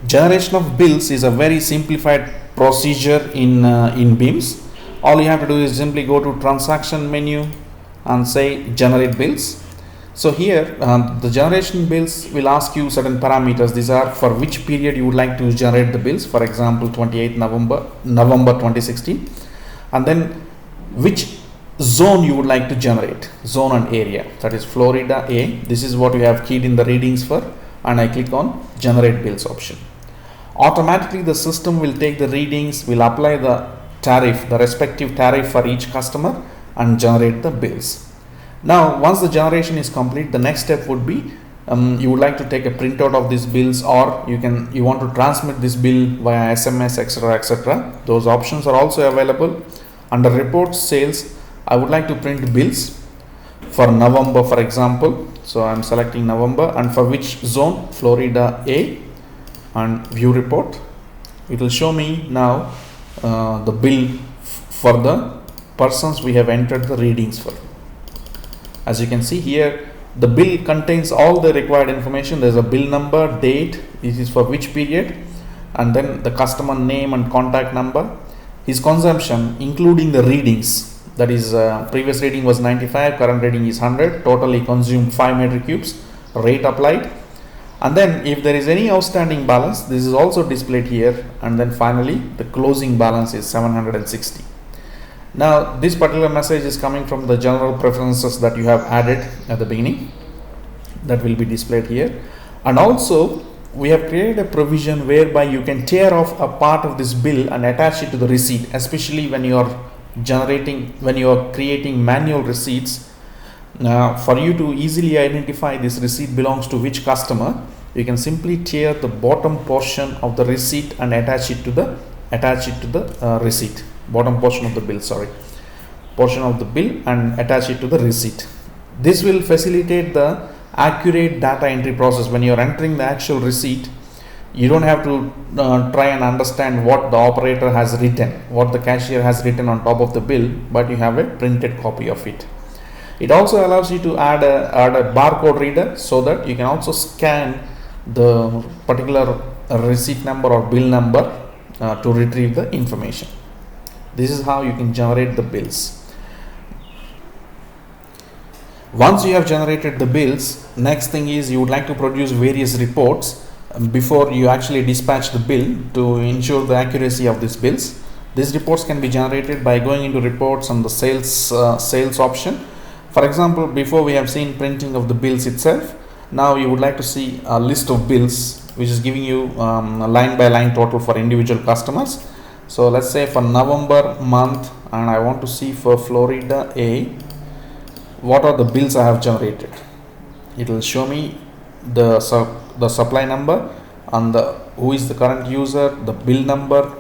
Generation of bills is a very simplified procedure in BIMS. All you have to do is simply go to transaction menu and say generate bills. So here the generation bills will ask you certain parameters. These are for which period you would like to generate the bills, for example 28 November 2016, and then which zone you would like to generate, zone and area, that is Florida A. This is what you have keyed in the readings for, and I click on generate bills option. Automatically the system will take the readings, will apply the tariff, the respective tariff for each customer, and generate the bills. Now once the generation is complete, the next step would be you would like to take a printout of these bills, or you want to transmit this bill via SMS, etc., etc. Those options are also available. Under reports sales, I would like to print bills for November, for example. So I am selecting November, and for which zone, Florida A, and view report. It will show me now the bill for the persons we have entered the readings for. As you can see here, the bill contains all the required information. There is a bill number, date, this is for which period, and then the customer name and contact number, his consumption including the readings, that is previous reading was 95, current reading is 100, totally consumed 5 metric cubes, rate applied, and then if there is any outstanding balance, this is also displayed here, and then finally the closing balance is 760. Now this particular message is coming from the general preferences that you have added at the beginning, that will be displayed here. And also we have created a provision whereby you can tear off a part of this bill and attach it to the receipt, especially when you are creating manual receipts. For you to easily identify this receipt belongs to which customer, you can simply tear the bottom portion of the receipt and attach it to the receipt. Bottom portion of the bill, portion of the bill, and attach it to the receipt. This will facilitate the accurate data entry process. When you are entering the actual receipt, you don't have to try and understand what the operator has written, what the cashier has written on top of the bill, but you have a printed copy of it. It also allows you to add a barcode reader, so that you can also scan the particular receipt number or bill number to retrieve the information. This is how you can generate the bills. Once you have generated the bills, next thing is you would like to produce various reports before you actually dispatch the bill to ensure the accuracy of these bills. These reports can be generated by going into reports on the sales option. For example, before we have seen printing of the bills itself. Now you would like to see a list of bills which is giving you a line by line total for individual customers. So let's say for November month, and I want to see for Florida A, what are the bills I have generated. It will show me the supply number and who is the current user, the bill number,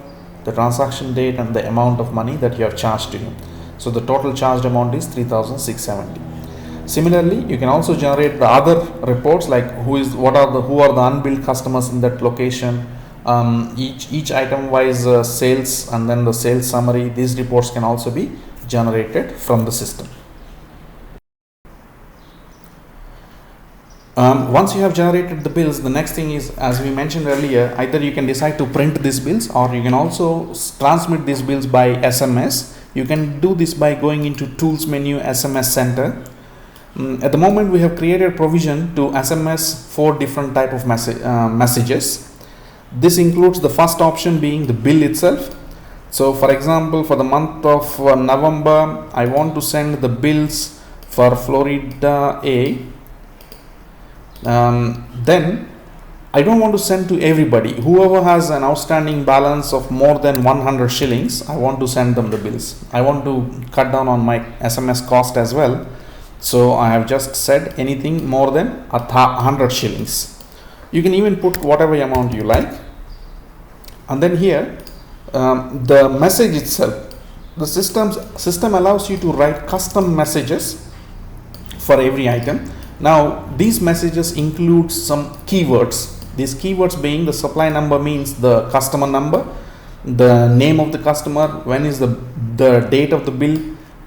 the transaction date, and the amount of money that you have charged to him. So the total charged amount is 3,670. Similarly, you can also generate the other reports, like who are the unbilled customers in that location, each item wise sales, and then the sales summary. These reports can also be generated from the system. Once you have generated the bills, the next thing is, as we mentioned earlier, either you can decide to print these bills, or you can also transmit these bills by SMS. You can do this by going into Tools menu, SMS Center. At the moment, we have created provision to SMS 4 different type of messages. This includes the first option being the bill itself. So for example, for the month of November, I want to send the bills for Florida A. Then I don't want to send to everybody. Whoever has an outstanding balance of more than 100 shillings, I want to send them the bills. I want to cut down on my SMS cost as well. So I have just said anything more than 100 shillings. You can even put whatever amount you like. And then here, the message itself, the system allows you to write custom messages for every item. Now these messages include some keywords. These keywords being the supply number means the customer number, the name of the customer, when is the date of the bill,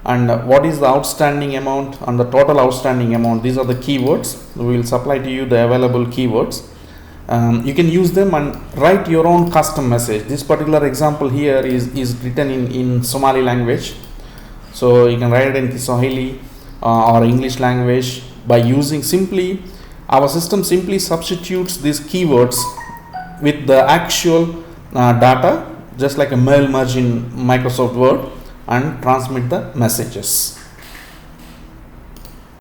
and what is the outstanding amount and the total outstanding amount. These are the keywords. We will supply to you the available keywords. you can use them and write your own custom message. This particular example here is written in Somali language, so you can write it in Kiswahili or English language by using simply, our system simply substitutes these keywords with the actual data, just like a mail merge in Microsoft Word, and transmit the messages.